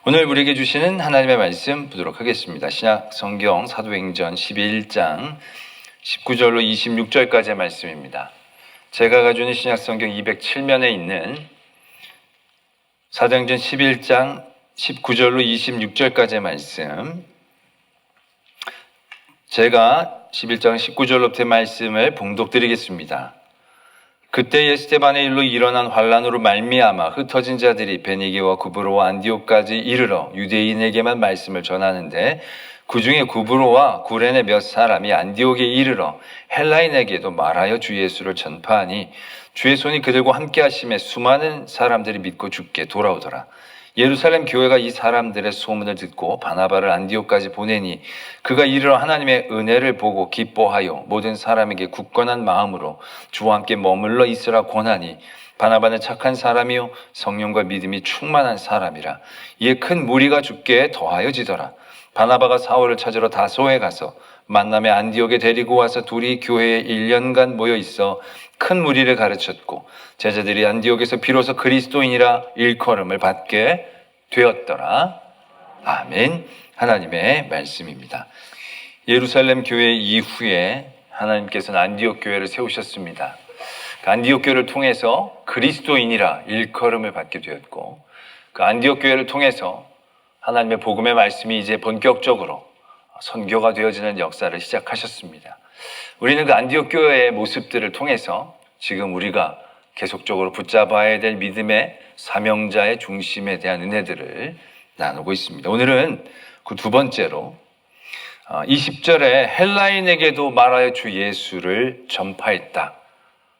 오늘 우리에게 주시는 하나님의 말씀 보도록 하겠습니다. 신약 성경 사도행전 11장 19절로 26절까지의 말씀입니다. 제가 가지고 있는 신약 성경 207면에 있는 사도행전 11장 19절로 26절까지의 말씀, 제가 11장 19절로부터의 말씀을 봉독드리겠습니다. 그때에 스데반의 일로 일어난 환란으로 말미암아 흩어진 자들이 베니게와 구브로와 안디옥까지 이르러 유대인에게만 말씀을 전하는데, 그 중에 구브로와 구레네 몇 사람이 안디옥에 이르러 헬라인에게도 말하여 주 예수를 전파하니, 주의 손이 그들과 함께 하심에 수많은 사람들이 믿고 주께 돌아오더라. 예루살렘 교회가 이 사람들의 소문을 듣고 바나바를 안디옥까지 보내니, 그가 이르러 하나님의 은혜를 보고 기뻐하여 모든 사람에게 굳건한 마음으로 주와 함께 머물러 있으라 권하니, 바나바는 착한 사람이요 성령과 믿음이 충만한 사람이라. 이에 큰 무리가 주께 더하여지더라. 바나바가 사울을 찾으러 다소에 가서 만남에 안디옥에 데리고 와서 둘이 교회에 1년간 모여 있어 큰 무리를 가르쳤고, 제자들이 안디옥에서 비로소 그리스도인이라 일컬음을 받게 되었더라. 아멘. 하나님의 말씀입니다. 예루살렘 교회 이후에 하나님께서는 안디옥 교회를 세우셨습니다. 그 안디옥 교회를 통해서 그리스도인이라 일컬음을 받게 되었고, 그 안디옥 교회를 통해서 하나님의 복음의 말씀이 이제 본격적으로 선교가 되어지는 역사를 시작하셨습니다. 우리는 그 안디옥 교회의 모습들을 통해서 지금 우리가 계속적으로 붙잡아야 될 믿음의 사명자의 중심에 대한 은혜들을 나누고 있습니다. 오늘은 그 두 번째로 20절에 헬라인에게도 말하여 주 예수를 전파했다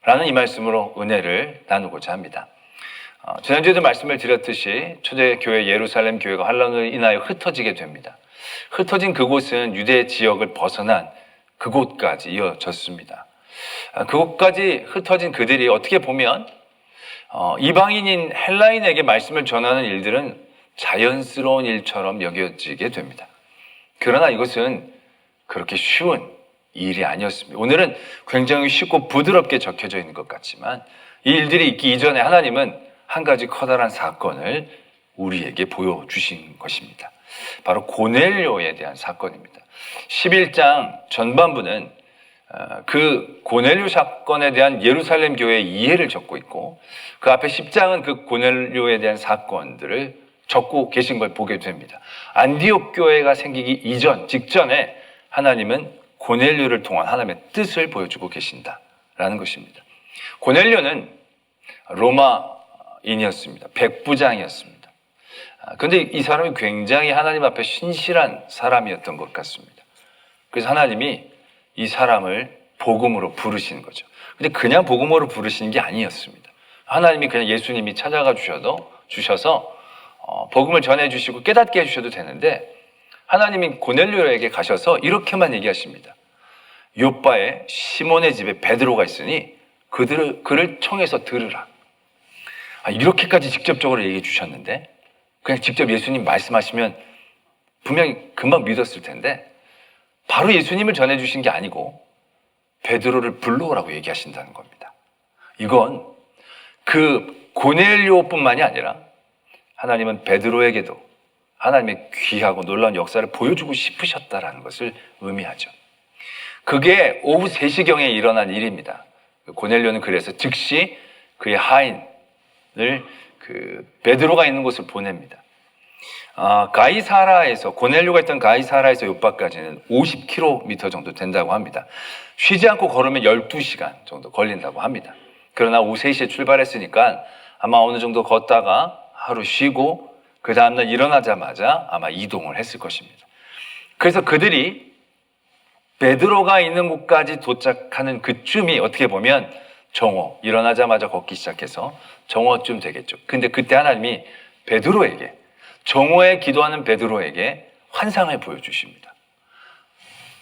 라는 이 말씀으로 은혜를 나누고자 합니다. 지난주에도 말씀을 드렸듯이 초대교회 예루살렘 교회가 환란으로 인하여 흩어지게 됩니다. 흩어진 그곳은 유대 지역을 벗어난 그곳까지 이어졌습니다. 그곳까지 흩어진 그들이 어떻게 보면 이방인인 헬라인에게 말씀을 전하는 일들은 자연스러운 일처럼 여겨지게 됩니다. 그러나 이것은 그렇게 쉬운 일이 아니었습니다. 오늘은 굉장히 쉽고 부드럽게 적혀져 있는 것 같지만, 이 일들이 있기 이전에 하나님은 한 가지 커다란 사건을 우리에게 보여주신 것입니다. 바로 고넬료에 대한 사건입니다. 11장 전반부는 그 고넬료 사건에 대한 예루살렘 교회의 이해를 적고 있고, 그 앞에 10장은 그 고넬료에 대한 사건들을 적고 계신 걸 보게 됩니다. 안디옥 교회가 생기기 이전, 직전에 하나님은 고넬료를 통한 하나님의 뜻을 보여주고 계신다라는 것입니다. 고넬료는 로마인이었습니다. 백부장이었습니다. 그런데 이 사람이 굉장히 하나님 앞에 신실한 사람이었던 것 같습니다. 그래서 하나님이 이 사람을 복음으로 부르시는 거죠. 근데 그냥 복음으로 부르시는 게 아니었습니다. 하나님이 그냥 예수님이 찾아가 주셔서 복음을 전해주시고 깨닫게 해주셔도 되는데, 하나님이 고넬료에게 가셔서 이렇게만 얘기하십니다. 요바에 시몬의 집에 베드로가 있으니 그를 청해서 들으라. 이렇게까지 직접적으로 얘기해 주셨는데, 그냥 직접 예수님 말씀하시면 분명히 금방 믿었을 텐데, 바로 예수님을 전해주신 게 아니고 베드로를 불러오라고 얘기하신다는 겁니다. 이건 그 고넬료뿐만이 아니라 하나님은 베드로에게도 하나님의 귀하고 놀라운 역사를 보여주고 싶으셨다라는 것을 의미하죠. 그게 오후 3시경에 일어난 일입니다. 고넬료는 그래서 즉시 그의 하인을 베드로가 있는 곳을 보냅니다. 가이사라에서, 고넬료가 있던 가이사라에서 요바까지는 50km 정도 된다고 합니다. 쉬지 않고 걸으면 12시간 정도 걸린다고 합니다. 그러나 오후 3시에 출발했으니까 아마 어느 정도 걷다가 하루 쉬고 그 다음날 일어나자마자 아마 이동을 했을 것입니다. 그래서 그들이 베드로가 있는 곳까지 도착하는 그쯤이 어떻게 보면 정오, 일어나자마자 걷기 시작해서 정오쯤 되겠죠. 근데 그때 하나님이 베드로에게, 정오에 기도하는 베드로에게 환상을 보여주십니다.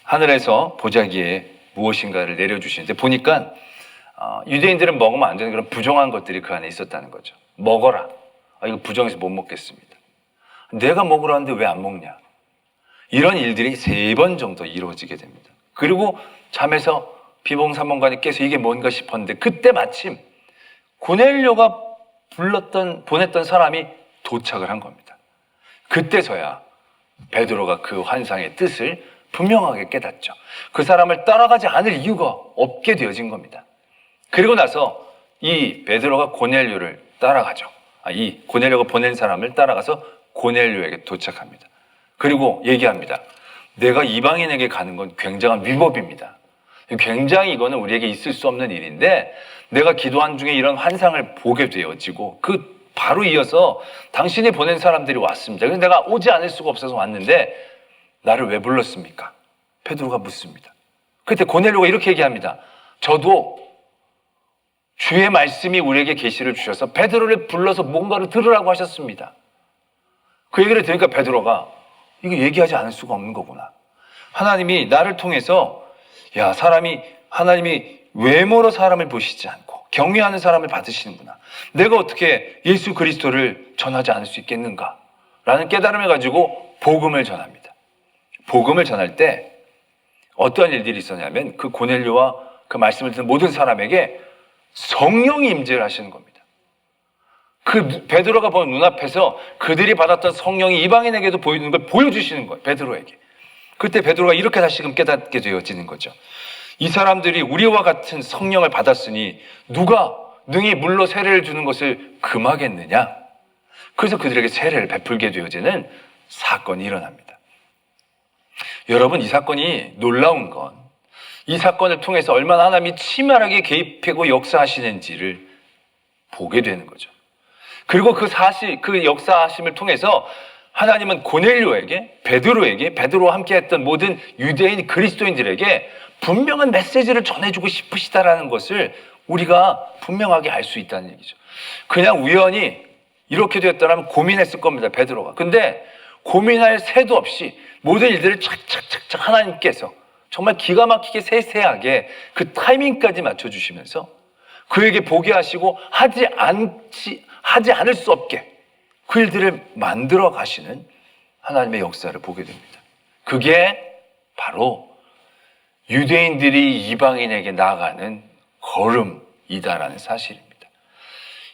하늘에서 보자기에 무엇인가를 내려주시는데, 보니까 유대인들은 먹으면 안 되는 그런 부정한 것들이 그 안에 있었다는 거죠. 먹어라. 이거 부정해서 못 먹겠습니다. 내가 먹으라는데 왜 안 먹냐. 이런 일들이 3번 정도 이루어지게 됩니다. 그리고 잠에서 비몽사몽간에 깨서 이게 뭔가 싶었는데, 그때 마침 고넬료가 보냈던 사람이 도착을 한 겁니다. 그때서야 베드로가 그 환상의 뜻을 분명하게 깨닫죠. 그 사람을 따라가지 않을 이유가 없게 되어진 겁니다. 그리고 나서 이 베드로가 고넬료를 따라가죠. 이 고넬료가 보낸 사람을 따라가서 고넬료에게 도착합니다. 그리고 얘기합니다. 내가 이방인에게 가는 건 굉장한 위법입니다. 굉장히 이거는 우리에게 있을 수 없는 일인데 내가 기도한 중에 이런 환상을 보게 되어지고 그 바로 이어서 당신이 보낸 사람들이 왔습니다. 그래서 내가 오지 않을 수가 없어서 왔는데 나를 왜 불렀습니까? 베드로가 묻습니다. 그때 고넬료가 이렇게 얘기합니다. 저도 주의 말씀이 우리에게 계시를 주셔서 베드로를 불러서 뭔가를 들으라고 하셨습니다. 그 얘기를 들으니까 베드로가 이거 얘기하지 않을 수가 없는 거구나. 하나님이 나를 통해서 하나님이 외모로 사람을 보시지 않고 경외하는 사람을 받으시는구나. 내가 어떻게 예수 그리스도를 전하지 않을 수 있겠는가? 라는 깨달음을 가지고 복음을 전합니다. 복음을 전할 때 어떠한 일들이 있었냐면 그 고넬료와 그 말씀을 듣는 모든 사람에게 성령이 임재를 하시는 겁니다. 그 베드로가 본 눈앞에서 그들이 받았던 성령이 이방인에게도 보이는 걸 보여주시는 거예요. 베드로에게. 그때 베드로가 이렇게 다시금 깨닫게 되어지는 거죠. 이 사람들이 우리와 같은 성령을 받았으니 누가 능히 물로 세례를 주는 것을 금하겠느냐. 그래서 그들에게 세례를 베풀게 되어지는 사건이 일어납니다. 여러분, 이 사건이 놀라운 건 이 사건을 통해서 얼마나 하나님이 치밀하게 개입하고 역사하시는지를 보게 되는 거죠. 그리고 그 역사하심을 통해서 하나님은 고넬료에게, 베드로와 함께했던 모든 유대인 그리스도인들에게 분명한 메시지를 전해주고 싶으시다라는 것을 우리가 분명하게 알 수 있다는 얘기죠. 그냥 우연히 이렇게 되었다면 고민했을 겁니다, 베드로가. 근데 고민할 새도 없이 모든 일들을 착착착착 하나님께서 정말 기가 막히게 세세하게 그 타이밍까지 맞춰주시면서 그에게 보게 하시고 하지 않을 수 없게 그 일들을 만들어 가시는 하나님의 역사를 보게 됩니다. 그게 바로 유대인들이 이방인에게 나아가는 걸음이다라는 사실입니다.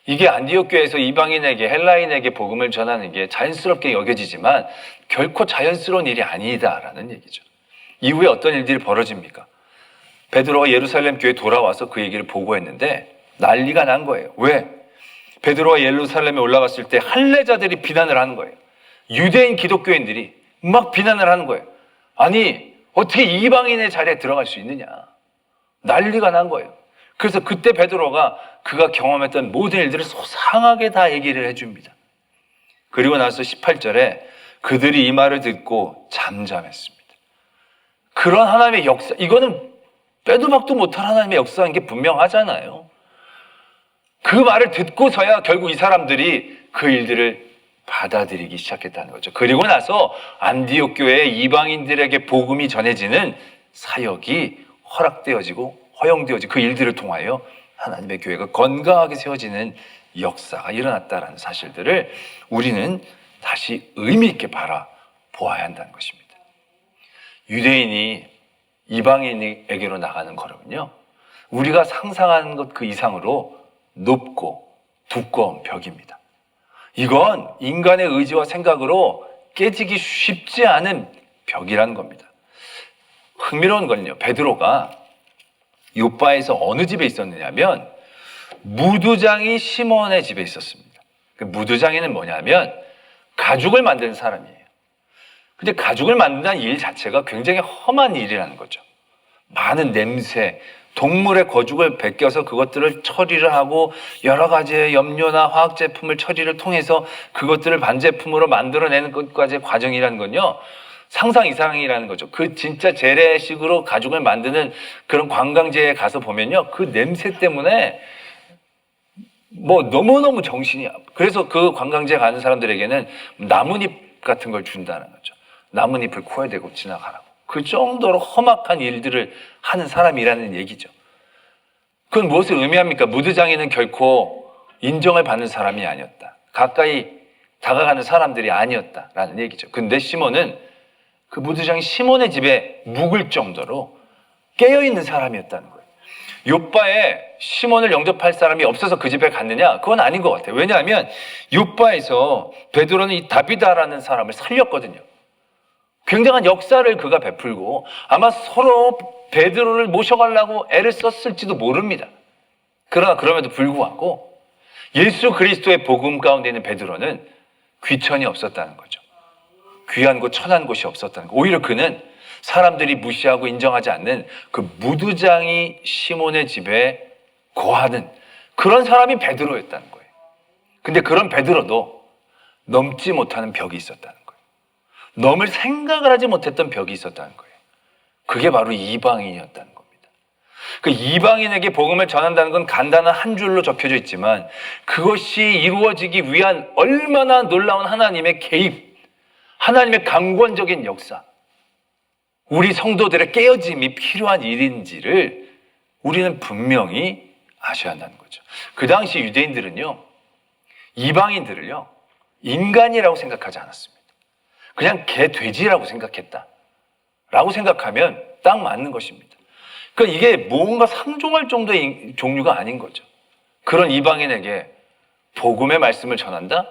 이게 안디옥 교회에서 이방인에게, 헬라인에게 복음을 전하는 게 자연스럽게 여겨지지만 결코 자연스러운 일이 아니다라는 얘기죠. 이후에 어떤 일들이 벌어집니까? 베드로가 예루살렘 교회에 돌아와서 그 얘기를 보고했는데 난리가 난 거예요. 왜? 베드로가 예루살렘에 올라갔을 때 할례자들이 비난을 하는 거예요. 유대인 기독교인들이 막 비난을 하는 거예요. 아니, 어떻게 이방인의 자리에 들어갈 수 있느냐. 난리가 난 거예요. 그래서 그때 베드로가 그가 경험했던 모든 일들을 소상하게 다 얘기를 해줍니다. 그리고 나서 18절에 그들이 이 말을 듣고 잠잠했습니다. 그런 하나님의 역사, 이거는 빼도 박도 못할 하나님의 역사인 게 분명하잖아요. 그 말을 듣고서야 결국 이 사람들이 그 일들을 받아들이기 시작했다는 거죠. 그리고 나서 안디옥 교회에 이방인들에게 복음이 전해지는 사역이 허락되어지고 허용되어지고 그 일들을 통하여 하나님의 교회가 건강하게 세워지는 역사가 일어났다는 사실들을 우리는 다시 의미 있게 바라보아야 한다는 것입니다. 유대인이 이방인에게로 나가는 걸음은요, 우리가 상상하는 것 그 이상으로 높고 두꺼운 벽입니다. 이건 인간의 의지와 생각으로 깨지기 쉽지 않은 벽이라는 겁니다. 흥미로운 건요, 베드로가 요바에서 어느 집에 있었느냐면 무두장이 시몬의 집에 있었습니다. 그 무두장이는 뭐냐면 가죽을 만드는 사람이에요. 근데 가죽을 만든다는 일 자체가 굉장히 험한 일이라는 거죠. 많은 냄새, 동물의 거죽을 벗겨서 그것들을 처리를 하고 여러 가지의 염료나 화학 제품을 처리를 통해서 그것들을 반제품으로 만들어내는 것까지의 과정이라는 건요, 상상 이상이라는 거죠. 그 진짜 재래식으로 가죽을 만드는 그런 관광지에 가서 보면요, 그 냄새 때문에 뭐 너무너무 정신이 아파. 그래서 그 관광지에 가는 사람들에게는 나뭇잎 같은 걸 준다는 거죠. 나뭇잎을 코에 대고 지나가라고. 그 정도로 험악한 일들을 하는 사람이라는 얘기죠. 그건 무엇을 의미합니까? 무드장이는 결코 인정을 받는 사람이 아니었다. 가까이 다가가는 사람들이 아니었다라는 얘기죠. 근데 시몬은 그 무드장이 시몬의 집에 묵을 정도로 깨어있는 사람이었다는 거예요. 요바에 시몬을 영접할 사람이 없어서 그 집에 갔느냐? 그건 아닌 것 같아요. 왜냐하면 욥바에서 베드로는 이 다비다라는 사람을 살렸거든요. 굉장한 역사를 그가 베풀고 아마 서로 베드로를 모셔가려고 애를 썼을지도 모릅니다. 그러나 그럼에도 불구하고 예수 그리스도의 복음 가운데 있는 베드로는 귀천이 없었다는 거죠. 귀한 곳, 천한 곳이 없었다는 거. 오히려 그는 사람들이 무시하고 인정하지 않는 그 무두장이 시몬의 집에 거하는 그런 사람이 베드로였다는 거예요. 근데 그런 베드로도 넘지 못하는 벽이 있었다는 거예요. 넘을 생각을 하지 못했던 벽이 있었다는 거예요. 그게 바로 이방인이었다는 겁니다. 그 이방인에게 복음을 전한다는 건 간단한 한 줄로 적혀져 있지만 그것이 이루어지기 위한 얼마나 놀라운 하나님의 개입, 하나님의 강권적인 역사, 우리 성도들의 깨어짐이 필요한 일인지를 우리는 분명히 아셔야 한다는 거죠. 그 당시 유대인들은요, 이방인들을요, 인간이라고 생각하지 않았습니다. 그냥 개, 돼지라고 생각했다라고 생각하면 딱 맞는 것입니다. 그러니까 이게 뭔가 상종할 정도의 종류가 아닌 거죠. 그런 이방인에게 복음의 말씀을 전한다?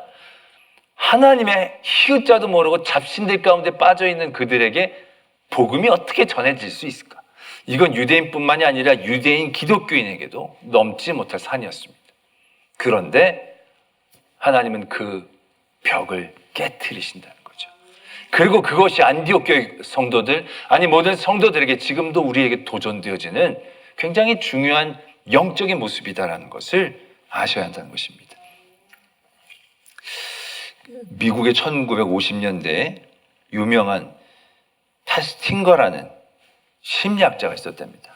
하나님의 희웃자도 모르고 잡신들 가운데 빠져있는 그들에게 복음이 어떻게 전해질 수 있을까? 이건 유대인뿐만이 아니라 유대인 기독교인에게도 넘지 못할 산이었습니다. 그런데 하나님은 그 벽을 깨트리신다는 거죠. 그리고 그것이 안디옥 교회 성도들, 아니 모든 성도들에게 지금도 우리에게 도전되어지는 굉장히 중요한 영적인 모습이다라는 것을 아셔야 한다는 것입니다. 미국의 1950년대에 유명한 타스팅거라는 심리학자가 있었답니다.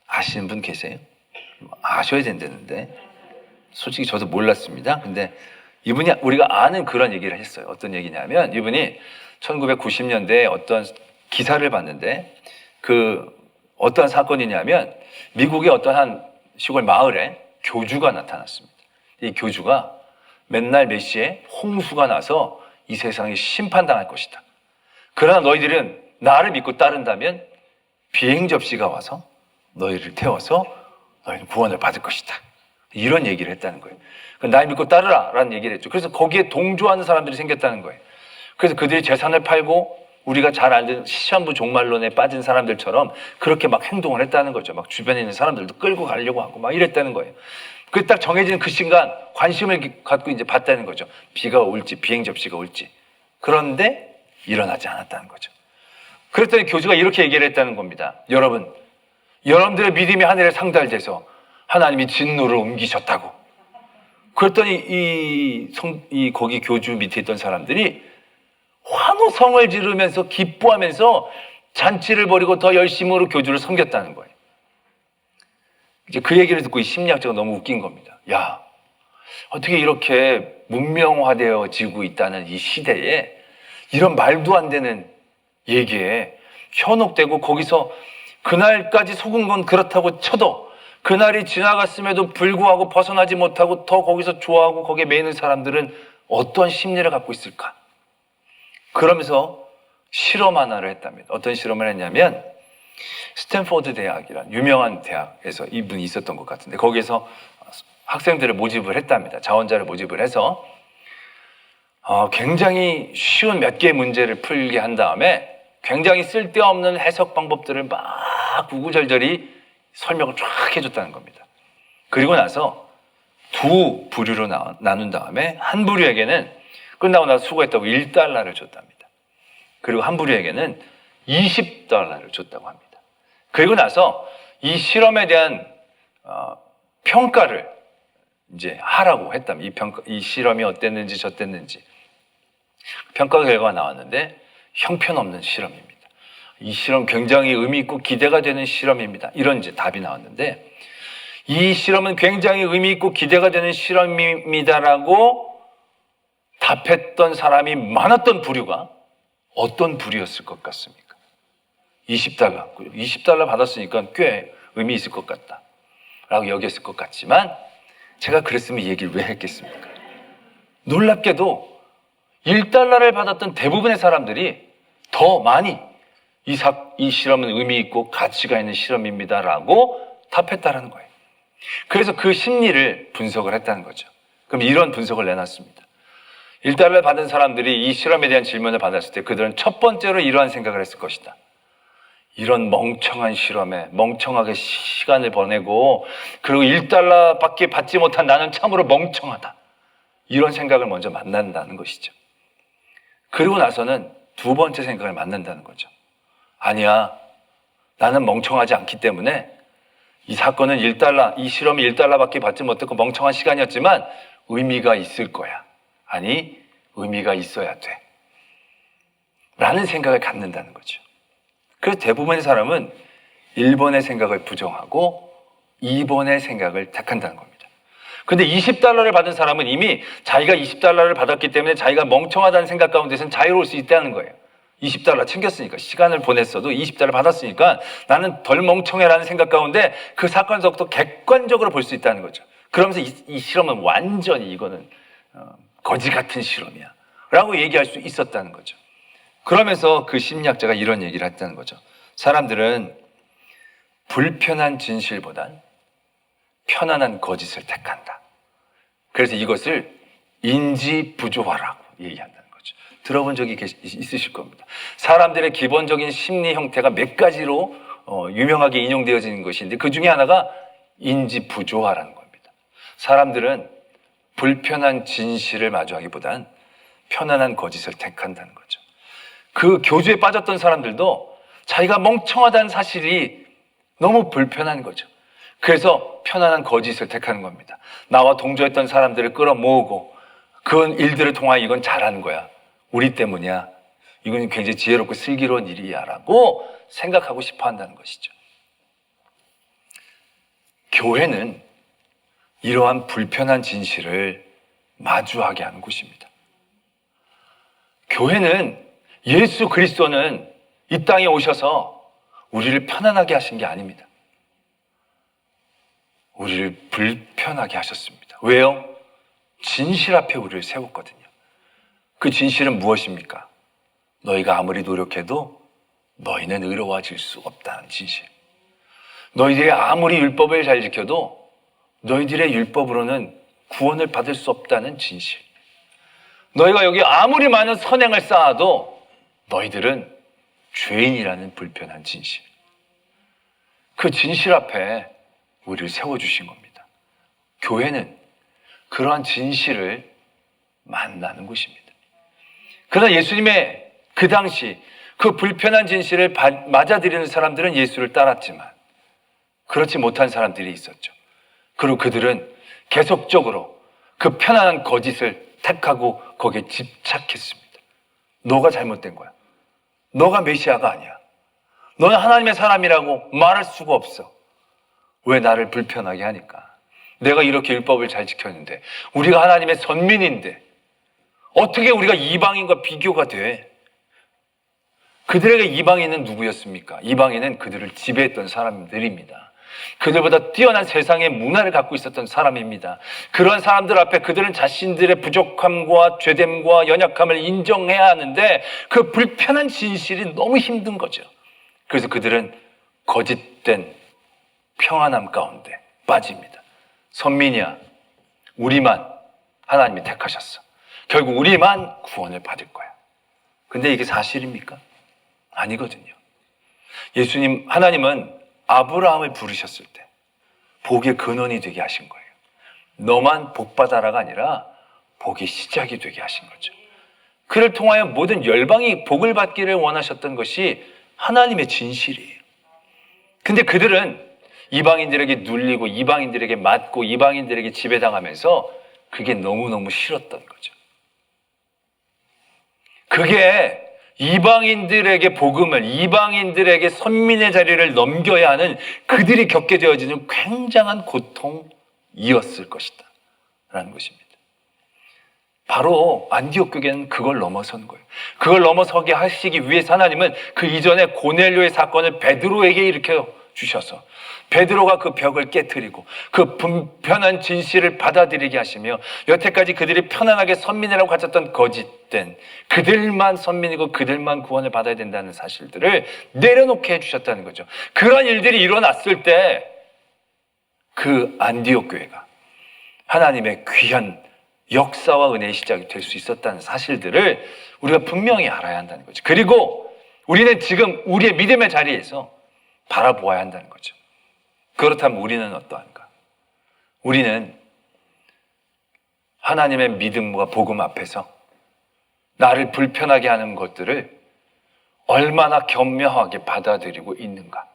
아시는 분 계세요? 아셔야 된다는데 솔직히 저도 몰랐습니다. 근데 이분이 우리가 아는 그런 얘기를 했어요. 어떤 얘기냐면 이분이 1990년대에 어떤 기사를 봤는데 그 어떤 사건이냐면 미국의 어떤 한 시골 마을에 교주가 나타났습니다. 이 교주가 맨날 몇 시에 홍수가 나서 이 세상이 심판당할 것이다. 그러나 너희들은 나를 믿고 따른다면 비행 접시가 와서 너희를 태워서 너희는 구원을 받을 것이다. 이런 얘기를 했다는 거예요. 날 믿고 따르라 라는 얘기를 했죠. 그래서 거기에 동조하는 사람들이 생겼다는 거예요. 그래서 그들이 재산을 팔고 우리가 잘 알던 시한부 종말론에 빠진 사람들처럼 그렇게 막 행동을 했다는 거죠. 막 주변에 있는 사람들도 끌고 가려고 하고 막 이랬다는 거예요. 그 딱 정해진 그 순간 관심을 갖고 이제 봤다는 거죠. 비가 올지 비행 접시가 올지. 그런데 일어나지 않았다는 거죠. 그랬더니 교주가 이렇게 얘기를 했다는 겁니다. 여러분들의 믿음이 하늘에 상달돼서 하나님이 진노를 옮기셨다고. 그랬더니 거기 교주 밑에 있던 사람들이 환호성을 지르면서 기뻐하면서 잔치를 벌이고 더 열심으로 교주를 섬겼다는 거예요. 이제 그 얘기를 듣고 이 심리학자가 너무 웃긴 겁니다. 야, 어떻게 이렇게 문명화되어지고 있다는 이 시대에 이런 말도 안 되는 얘기에 현혹되고 거기서 그날까지 속은 건 그렇다고 쳐도 그날이 지나갔음에도 불구하고 벗어나지 못하고 더 거기서 좋아하고 거기에 매이는 사람들은 어떤 심리를 갖고 있을까? 그러면서 실험 하나를 했답니다. 어떤 실험을 했냐면 스탠포드 대학이란 유명한 대학에서 이분이 있었던 것 같은데 거기에서 학생들을 모집을 했답니다. 자원자를 모집을 해서 굉장히 쉬운 몇 개의 문제를 풀게 한 다음에 굉장히 쓸데없는 해석 방법들을 막 구구절절히 설명을 쫙 해줬다는 겁니다. 그리고 나서 두 부류로 나눈 다음에 한 부류에게는 끝나고 나서 수고했다고 $1를 줬답니다. 그리고 한 부류에게는 $20를 줬다고 합니다. 그리고 나서 이 실험에 대한 평가를 이제 하라고 했답니다. 이 실험이 어땠는지 저땠는지. 평가 결과가 나왔는데 형편없는 실험입니다. 이 실험 굉장히 의미 있고 기대가 되는 실험입니다. 이런 이제 답이 나왔는데 이 실험은 굉장히 의미 있고 기대가 되는 실험입니다라고 답했던 사람이 많았던 부류가 어떤 부류였을 것 같습니까? $20. $20 받았으니까 꽤 의미 있을 것 같다 라고 여겼을 것 같지만 제가 그랬으면 이 얘기를 왜 했겠습니까? 놀랍게도 $1를 받았던 대부분의 사람들이 더 많이 이 실험은 의미 있고 가치가 있는 실험입니다라고 답했다는 거예요. 그래서 그 심리를 분석을 했다는 거죠. 그럼 이런 분석을 내놨습니다. 1달러를 받은 사람들이 이 실험에 대한 질문을 받았을 때 그들은 첫 번째로 이러한 생각을 했을 것이다. 이런 멍청한 실험에 멍청하게 시간을 보내고 그리고 1달러밖에 받지 못한 나는 참으로 멍청하다. 이런 생각을 먼저 만난다는 것이죠. 그리고 나서는 두 번째 생각을 만난다는 거죠. 아니야, 나는 멍청하지 않기 때문에 이 사건은 1달러, 이 실험이 1달러밖에 받지 못했고 멍청한 시간이었지만 의미가 있을 거야. 아니, 의미가 있어야 돼. 라는 생각을 갖는다는 거죠. 그래서 대부분의 사람은 1번의 생각을 부정하고 2번의 생각을 택한다는 겁니다. 근데 20달러를 받은 사람은 이미 자기가 20달러를 받았기 때문에 자기가 멍청하다는 생각 가운데서는 자유로울 수 있다는 거예요. 20달러 챙겼으니까, 시간을 보냈어도 20달러 받았으니까 나는 덜 멍청해라는 생각 가운데 그 사건 속도 객관적으로 볼 수 있다는 거죠. 그러면서 이 실험은 완전히 이거는 거지 같은 실험이야 라고 얘기할 수 있었다는 거죠. 그러면서 그 심리학자가 이런 얘기를 했다는 거죠. 사람들은 불편한 진실보단 편안한 거짓을 택한다. 그래서 이것을 인지부조화라고 얘기한다는 거죠. 들어본 적이 있으실 겁니다. 사람들의 기본적인 심리 형태가 몇 가지로 유명하게 인용되어지는 것인데 그 중에 하나가 인지부조화라는 겁니다. 사람들은 불편한 진실을 마주하기보단 편안한 거짓을 택한다는 거죠. 그 교주에 빠졌던 사람들도 자기가 멍청하다는 사실이 너무 불편한 거죠. 그래서 편안한 거짓을 택하는 겁니다. 나와 동조했던 사람들을 끌어모으고 그 일들을 통하여 이건 잘하는 거야. 우리 때문이야. 이건 굉장히 지혜롭고 슬기로운 일이야 라고 생각하고 싶어 한다는 것이죠. 교회는 이러한 불편한 진실을 마주하게 하는 곳입니다. 교회는 예수 그리스도는 이 땅에 오셔서 우리를 편안하게 하신 게 아닙니다. 우리를 불편하게 하셨습니다. 왜요? 진실 앞에 우리를 세웠거든요. 그 진실은 무엇입니까? 너희가 아무리 노력해도 너희는 의로워질 수 없다는 진실. 너희들이 아무리 율법을 잘 지켜도 너희들의 율법으로는 구원을 받을 수 없다는 진실. 너희가 여기 아무리 많은 선행을 쌓아도 너희들은 죄인이라는 불편한 진실. 그 진실 앞에 우리를 세워주신 겁니다. 교회는 그러한 진실을 만나는 곳입니다. 그러나 예수님의 그 당시 그 불편한 진실을 맞아들이는 사람들은 예수를 따랐지만 그렇지 못한 사람들이 있었죠. 그리고 그들은 계속적으로 그 편안한 거짓을 택하고 거기에 집착했습니다. 너가 잘못된 거야. 너가 메시아가 아니야. 너는 하나님의 사람이라고 말할 수가 없어. 왜 나를 불편하게 하니까? 내가 이렇게 율법을 잘 지켰는데, 우리가 하나님의 선민인데 어떻게 우리가 이방인과 비교가 돼? 그들에게 이방인은 누구였습니까? 이방인은 그들을 지배했던 사람들입니다. 그들보다 뛰어난 세상의 문화를 갖고 있었던 사람입니다. 그런 사람들 앞에 그들은 자신들의 부족함과 죄됨과 연약함을 인정해야 하는데 그 불편한 진실이 너무 힘든 거죠. 그래서 그들은 거짓된 평안함 가운데 빠집니다. 선민이야, 우리만 하나님이 택하셨어. 결국 우리만 구원을 받을 거야. 근데 이게 사실입니까? 아니거든요. 예수님, 하나님은 아브라함을 부르셨을 때 복의 근원이 되게 하신 거예요. 너만 복 받아라가 아니라 복의 시작이 되게 하신 거죠. 그를 통하여 모든 열방이 복을 받기를 원하셨던 것이 하나님의 진실이에요. 근데 그들은 이방인들에게 눌리고 이방인들에게 맞고 이방인들에게 지배당하면서 그게 너무너무 싫었던 거죠. 그게 이방인들에게 복음을, 이방인들에게 선민의 자리를 넘겨야 하는 그들이 겪게 되어지는 굉장한 고통이었을 것이다 라는 것입니다. 바로 안디옥 교회는 그걸 넘어선 거예요. 그걸 넘어서게 하시기 위해서 하나님은 그 이전에 고넬료의 사건을 베드로에게 일으켜 주셔서 베드로가 그 벽을 깨트리고 그 불편한 진실을 받아들이게 하시며 여태까지 그들이 편안하게 선민이라고 가졌던 거짓된 그들만 선민이고 그들만 구원을 받아야 된다는 사실들을 내려놓게 해주셨다는 거죠. 그런 일들이 일어났을 때 그 안디옥 교회가 하나님의 귀한 역사와 은혜의 시작이 될 수 있었다는 사실들을 우리가 분명히 알아야 한다는 거죠. 그리고 우리는 지금 우리의 믿음의 자리에서 바라보아야 한다는 거죠. 그렇다면 우리는 어떠한가? 우리는 하나님의 믿음과 복음 앞에서 나를 불편하게 하는 것들을 얼마나 겸허하게 받아들이고 있는가?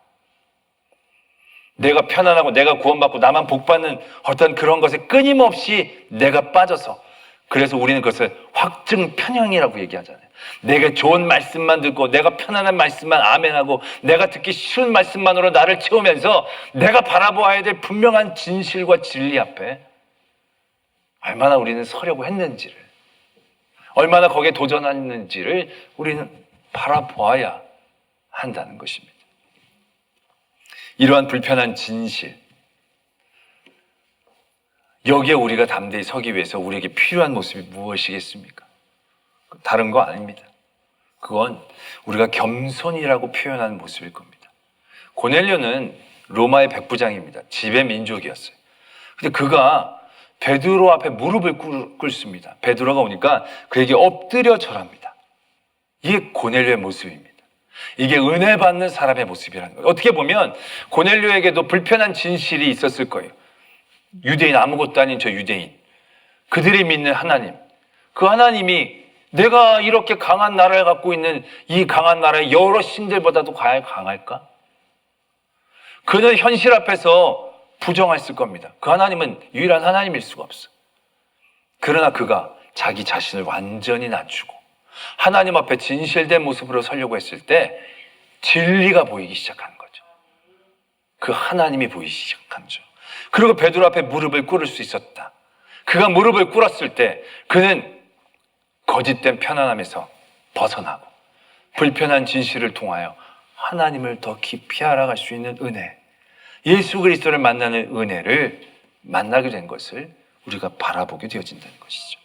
내가 편안하고 내가 구원받고 나만 복받는 어떤 그런 것에 끊임없이 내가 빠져서, 그래서 우리는 그것을 확증 편향이라고 얘기하잖아요. 내가 좋은 말씀만 듣고 내가 편안한 말씀만 아멘하고 내가 듣기 쉬운 말씀만으로 나를 채우면서 내가 바라보아야 될 분명한 진실과 진리 앞에 얼마나 우리는 서려고 했는지를, 얼마나 거기에 도전했는지를 우리는 바라보아야 한다는 것입니다. 이러한 불편한 진실, 여기에 우리가 담대히 서기 위해서 우리에게 필요한 모습이 무엇이겠습니까? 다른 거 아닙니다. 그건 우리가 겸손이라고 표현하는 모습일 겁니다. 고넬료는 로마의 백부장입니다. 지배 민족이었어요. 근데 그가 베드로 앞에 무릎을 꿇습니다. 베드로가 오니까 그에게 엎드려 절합니다. 이게 고넬료의 모습입니다. 이게 은혜 받는 사람의 모습이라는 거예요. 어떻게 보면 고넬료에게도 불편한 진실이 있었을 거예요. 유대인, 아무것도 아닌 저 유대인, 그들이 믿는 하나님, 그 하나님이 내가 이렇게 강한 나라를 갖고 있는 이 강한 나라의 여러 신들보다도 과연 강할까? 그는 현실 앞에서 부정했을 겁니다. 그 하나님은 유일한 하나님일 수가 없어. 그러나 그가 자기 자신을 완전히 낮추고 하나님 앞에 진실된 모습으로 서려고 했을 때 진리가 보이기 시작하는 거죠. 그 하나님이 보이기 시작한 거죠. 그리고 베드로 앞에 무릎을 꿇을 수 있었다. 그가 무릎을 꿇었을 때 그는 거짓된 편안함에서 벗어나고 불편한 진실을 통하여 하나님을 더 깊이 알아갈 수 있는 은혜, 예수 그리스도를 만나는 은혜를 만나게 된 것을 우리가 바라보게 되어진다는 것이죠.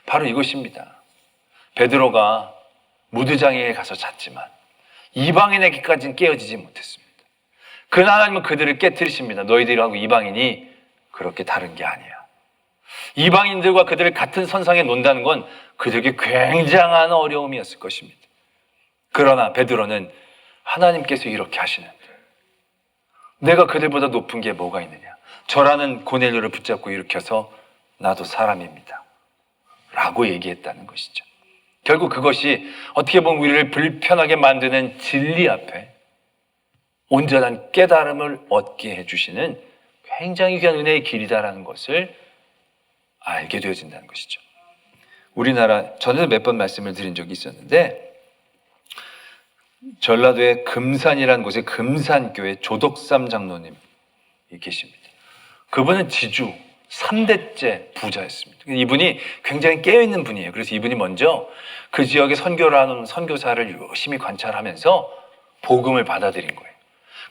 바로 이것입니다. 베드로가 무드장애에 가서 잤지만 이방인에게까지는 깨어지지 못했습니다. 그 하나님은 그들을 깨뜨리십니다. 너희들하고 이방인이 그렇게 다른 게 아니야. 이방인들과 그들을 같은 선상에 놓는다는 건 그들에게 굉장한 어려움이었을 것입니다. 그러나 베드로는 하나님께서 이렇게 하시는데 내가 그들보다 높은 게 뭐가 있느냐? 저라는 고넬료를 붙잡고 일으켜서 나도 사람입니다 라고 얘기했다는 것이죠. 결국 그것이 어떻게 보면 우리를 불편하게 만드는 진리 앞에 온전한 깨달음을 얻게 해주시는 굉장히 귀한 은혜의 길이다라는 것을 알게 되어진다는 것이죠. 우리나라, 저는 몇 번 말씀을 드린 적이 있었는데 전라도의 금산이라는 곳에 금산교회 조덕삼 장로님이 계십니다. 그분은 지주 3대째 부자였습니다. 이분이 굉장히 깨어있는 분이에요. 그래서 이분이 먼저 그 지역에 선교를 하는 선교사를 열심히 관찰하면서 복음을 받아들인 거예요.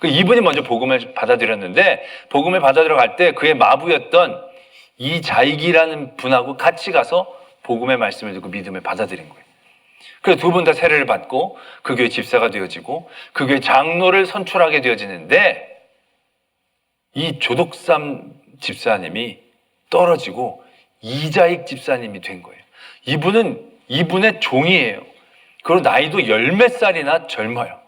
이분이 먼저 복음을 받아들였는데 복음을 받아들여 갈 때 그의 마부였던 이자익이라는 분하고 같이 가서 복음의 말씀을 듣고 믿음을 받아들인 거예요. 그래서 두 분 다 세례를 받고 그 교회 집사가 되어지고 그 교회 장로를 선출하게 되어지는데 이 조덕삼 집사님이 떨어지고 이자익 집사님이 된 거예요. 이분은 이분의 종이에요. 그리고 나이도 열 몇 살이나 젊어요.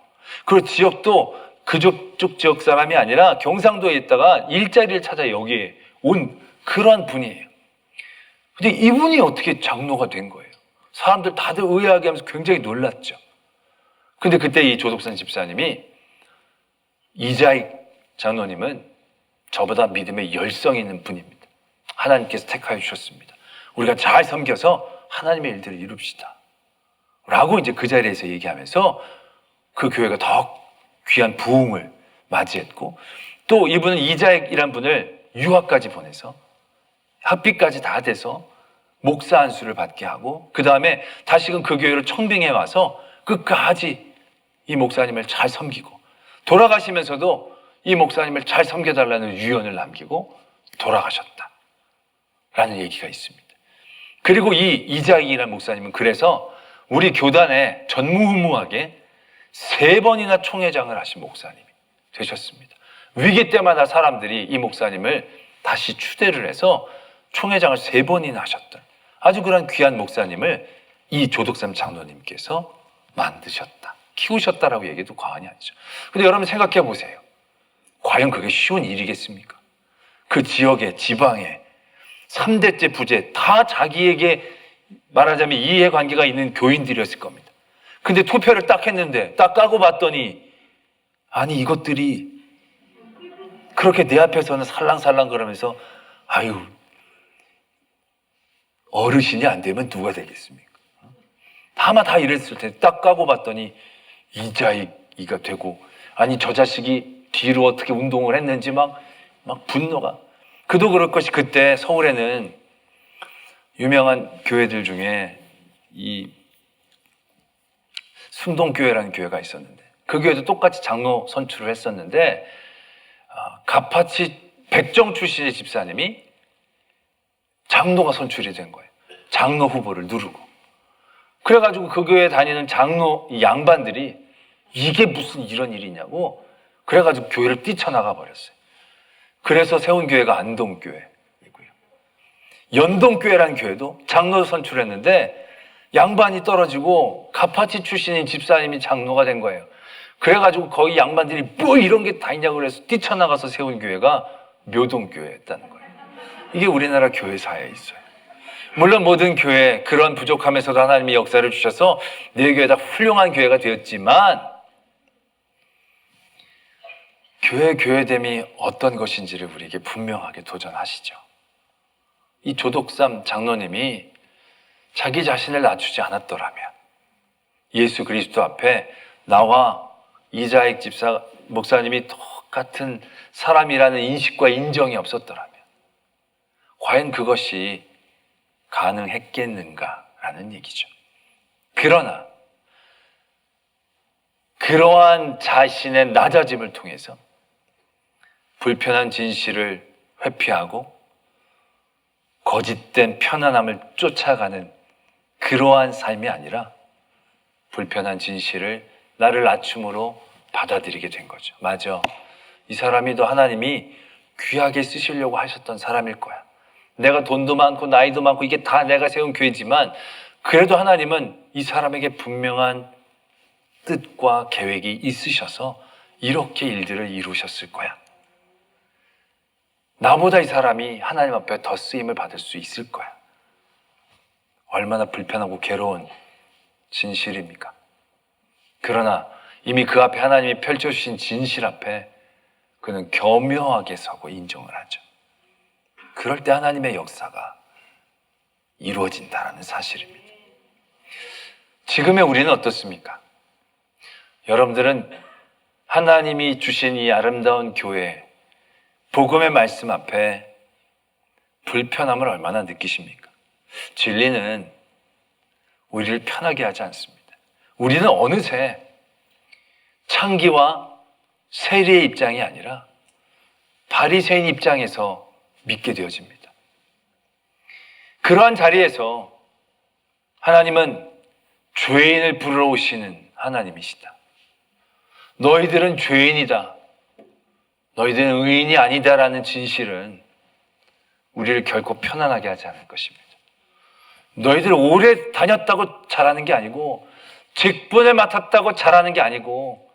그리고 지역도 그쪽 지역 사람이 아니라 경상도에 있다가 일자리를 찾아 여기에 온 그런 분이에요. 근데 이분이 어떻게 장로가 된 거예요? 사람들 다들 의아하게 하면서 굉장히 놀랐죠. 근데 그때 이 조덕산 집사님이 이자익 장로님은 저보다 믿음에 열성이 있는 분입니다. 하나님께서 택하여 주셨습니다. 우리가 잘 섬겨서 하나님의 일들을 이룹시다 라고 이제 그 자리에서 얘기하면서 그 교회가 더 귀한 부흥을 맞이했고, 또 이분은 이자익이란 분을 유학까지 보내서 학비까지 다 돼서 목사 안수를 받게 하고 그 다음에 다시금 그 교회를 청빙해 와서 끝까지 이 목사님을 잘 섬기고 돌아가시면서도 이 목사님을 잘 섬겨달라는 유언을 남기고 돌아가셨다라는 얘기가 있습니다. 그리고 이 이자익이라는 목사님은 그래서 우리 교단에 전무후무하게 3번이나 총회장을 하신 목사님이 되셨습니다. 위기 때마다 사람들이 이 목사님을 다시 추대를 해서 총회장을 3번이나 하셨던 아주 그런 귀한 목사님을 이 조덕삼 장로님께서 만드셨다, 키우셨다라고 얘기해도 과언이 아니죠. 근데 여러분 생각해 보세요. 과연 그게 쉬운 일이겠습니까? 그 지역에, 지방에 3대째 부재 다 자기에게 말하자면 이해관계가 있는 교인들이었을 겁니다. 근데 투표를 딱 했는데 딱 까고 봤더니 아니 이것들이 그렇게 내 앞에서는 살랑살랑 그러면서 아유 어르신이 안 되면 누가 되겠습니까? 아마 다 이랬을 텐데 딱 까고 봤더니 이자이가 되고 아니 저 자식이 뒤로 어떻게 운동을 했는지 막 분노가 그도 그럴 것이 그때 서울에는 유명한 교회들 중에 이 순동교회라는 교회가 있었는데 그 교회도 똑같이 장로 선출을 했었는데 가파치 백정 출신의 집사님이 장로가 선출이 된 거예요. 장로 후보를 누르고. 그래가지고 그 교회에 다니는 장로 양반들이 이게 무슨 이런 일이냐고 그래가지고 교회를 뛰쳐나가 버렸어요. 그래서 세운 교회가 안동교회이고요. 연동교회라는 교회도 장로 선출했는데 양반이 떨어지고 가파치 출신인 집사님이 장로가 된 거예요. 그래가지고 거기 양반들이 뭐 이런 게 다 있냐고 그래서 뛰쳐나가서 세운 교회가 묘동교회였다는 거예요. 이게 우리나라 교회사에 있어요. 물론 모든 교회 그런 부족함에서도 하나님이 역사를 주셔서 네 교회 다 훌륭한 교회가 되었지만 교회됨이 어떤 것인지를 우리에게 분명하게 도전하시죠. 이 조덕삼 장로님이 자기 자신을 낮추지 않았더라면 예수 그리스도 앞에 나와 이자익 집사 목사님이 똑같은 사람이라는 인식과 인정이 없었더라면 과연 그것이 가능했겠는가라는 얘기죠. 그러나 그러한 자신의 낮아짐을 통해서 불편한 진실을 회피하고 거짓된 편안함을 쫓아가는 그러한 삶이 아니라 불편한 진실을 나를 낮춤으로 받아들이게 된 거죠. 맞아. 이 사람이 또 하나님이 귀하게 쓰시려고 하셨던 사람일 거야. 내가 돈도 많고 나이도 많고 이게 다 내가 세운 교회지만 그래도 하나님은 이 사람에게 분명한 뜻과 계획이 있으셔서 이렇게 일들을 이루셨을 거야. 나보다 이 사람이 하나님 앞에 더 쓰임을 받을 수 있을 거야. 얼마나 불편하고 괴로운 진실입니까? 그러나 이미 그 앞에 하나님이 펼쳐주신 진실 앞에 그는 교묘하게 서고 인정을 하죠. 그럴 때 하나님의 역사가 이루어진다는 사실입니다. 지금의 우리는 어떻습니까? 여러분들은 하나님이 주신 이 아름다운 교회, 복음의 말씀 앞에 불편함을 얼마나 느끼십니까? 진리는 우리를 편하게 하지 않습니다. 우리는 어느새 창기와 세리의 입장이 아니라 바리새인 입장에서 믿게 되어집니다. 그러한 자리에서 하나님은 죄인을 부르러 오시는 하나님이시다. 너희들은 죄인이다. 너희들은 의인이 아니다라는 진실은 우리를 결코 편안하게 하지 않을 것입니다. 너희들 오래 다녔다고 잘하는 게 아니고 직분을 맡았다고 잘하는 게 아니고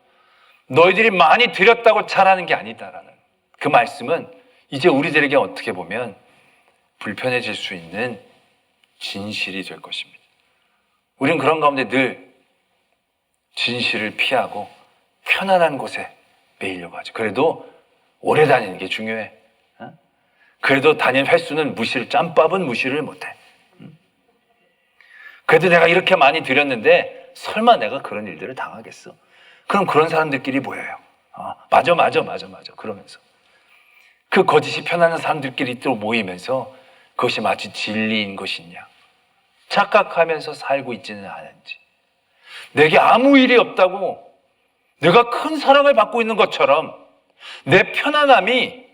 너희들이 많이 드렸다고 잘하는 게 아니다라는 그 말씀은 이제 우리들에게 어떻게 보면 불편해질 수 있는 진실이 될 것입니다. 우리는 그런 가운데 늘 진실을 피하고 편안한 곳에 매이려고 하죠. 그래도 오래 다니는 게 중요해. 그래도 다닌 횟수는 짬밥은 무시를 못해. 그래도 내가 이렇게 많이 드렸는데 설마 내가 그런 일들을 당하겠어? 그럼 그런 사람들끼리 모여요. 맞아 그러면서 그 거짓이 편안한 사람들끼리 또 모이면서 그것이 마치 진리인 것이냐 착각하면서 살고 있지는 않은지, 내게 아무 일이 없다고 내가 큰 사랑을 받고 있는 것처럼 내 편안함이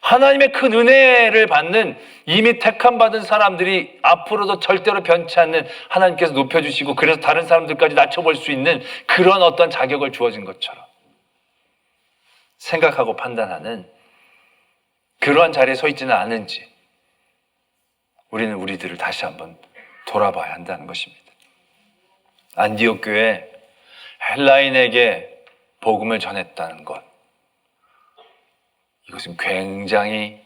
하나님의 큰 은혜를 받는 이미 택함받은 사람들이 앞으로도 절대로 변치 않는 하나님께서 높여주시고 그래서 다른 사람들까지 낮춰볼 수 있는 그런 어떤 자격을 주어진 것처럼 생각하고 판단하는 그러한 자리에 서 있지는 않은지 우리는 우리들을 다시 한번 돌아봐야 한다는 것입니다. 안디옥 교회 헬라인에게 복음을 전했다는 것, 이것은 굉장히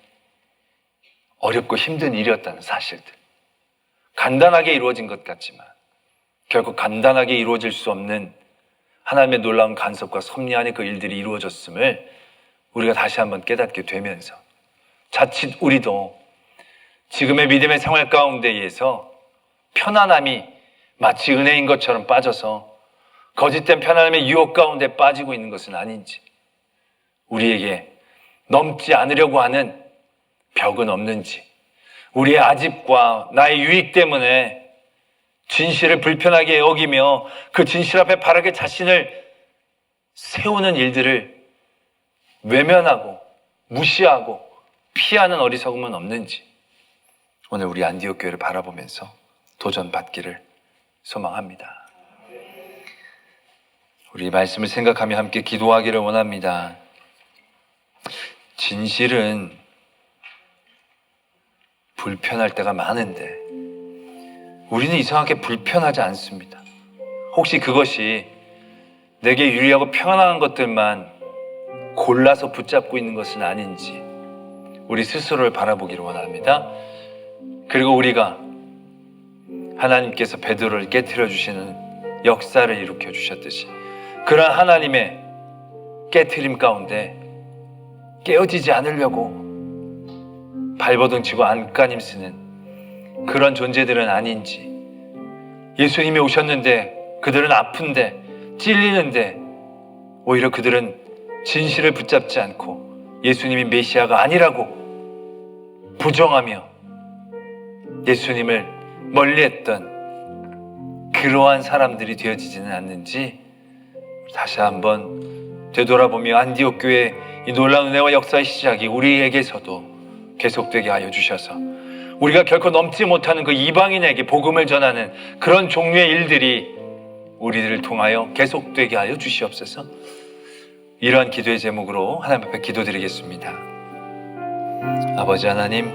어렵고 힘든 일이었다는 사실들. 간단하게 이루어진 것 같지만 결국 간단하게 이루어질 수 없는 하나님의 놀라운 간섭과 섭리 안에 그 일들이 이루어졌음을 우리가 다시 한번 깨닫게 되면서 자칫 우리도 지금의 믿음의 생활 가운데에서 편안함이 마치 은혜인 것처럼 빠져서 거짓된 편안함의 유혹 가운데 빠지고 있는 것은 아닌지, 우리에게 넘지 않으려고 하는 벽은 없는지, 우리의 아집과 나의 유익 때문에 진실을 불편하게 여기며 그 진실 앞에 바르게 자신을 세우는 일들을 외면하고 무시하고 피하는 어리석음은 없는지, 오늘 우리 안디옥 교회를 바라보면서 도전받기를 소망합니다. 우리 말씀을 생각하며 함께 기도하기를 원합니다. 진실은 불편할 때가 많은데 우리는 이상하게 불편하지 않습니다. 혹시 그것이 내게 유리하고 편안한 것들만 골라서 붙잡고 있는 것은 아닌지 우리 스스로를 바라보기를 원합니다. 그리고 우리가 하나님께서 베드로를 깨트려 주시는 역사를 일으켜 주셨듯이 그러한 하나님의 깨트림 가운데 깨어지지 않으려고 발버둥치고 안간힘 쓰는 그런 존재들은 아닌지, 예수님이 오셨는데 그들은 아픈데 찔리는데 오히려 그들은 진실을 붙잡지 않고 예수님이 메시아가 아니라고 부정하며 예수님을 멀리했던 그러한 사람들이 되어지지는 않는지 다시 한번 되돌아보며 안디옥 교회 이 놀라운 은혜와 역사의 시작이 우리에게서도 계속되게 하여 주셔서 우리가 결코 넘지 못하는 그 이방인에게 복음을 전하는 그런 종류의 일들이 우리들을 통하여 계속되게 하여 주시옵소서. 이러한 기도의 제목으로 하나님 앞에 기도드리겠습니다. 아버지 하나님,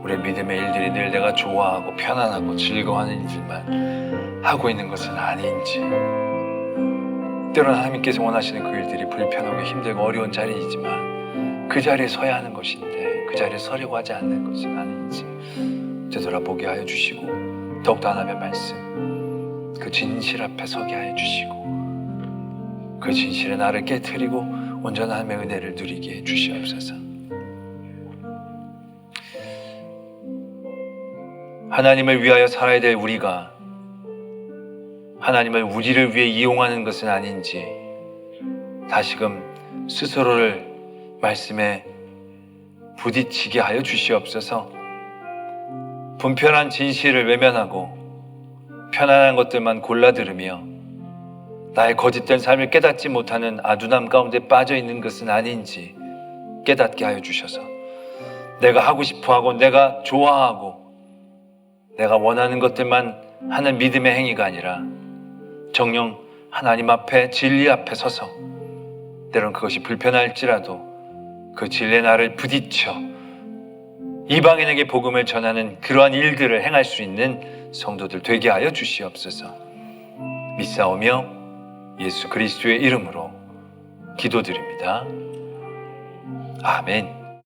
우리의 믿음의 일들이 늘 내가 좋아하고 편안하고 즐거워하는 일들만 하고 있는 것은 아닌지, 때로는 하나님께서 원하시는 그 일들이 불편하고 힘들고 어려운 자리이지만 그 자리에 서야 하는 것인데 그 자리에 서려고 하지 않는 것은 아닌지 되돌아보게 하여 주시고, 더욱더 하나님의 말씀 그 진실 앞에 서게 하여 주시고 그 진실의 나를 깨트리고 온전한 하나님의 은혜를 누리게 해 주시옵소서. 하나님을 위하여 살아야 될 우리가 하나님을 우리를 위해 이용하는 것은 아닌지 다시금 스스로를 말씀에 부딪히게 하여 주시옵소서. 분편한 진실을 외면하고 편안한 것들만 골라 들으며 나의 거짓된 삶을 깨닫지 못하는 아둔함 가운데 빠져 있는 것은 아닌지 깨닫게 하여 주셔서 내가 하고 싶어하고 내가 좋아하고 내가 원하는 것들만 하는 믿음의 행위가 아니라 정녕 하나님 앞에 진리 앞에 서서 때론 그것이 불편할지라도 그 진리의 나를 부딪혀 이방인에게 복음을 전하는 그러한 일들을 행할 수 있는 성도들 되게 하여 주시옵소서. 믿사오며 예수 그리스도의 이름으로 기도드립니다. 아멘.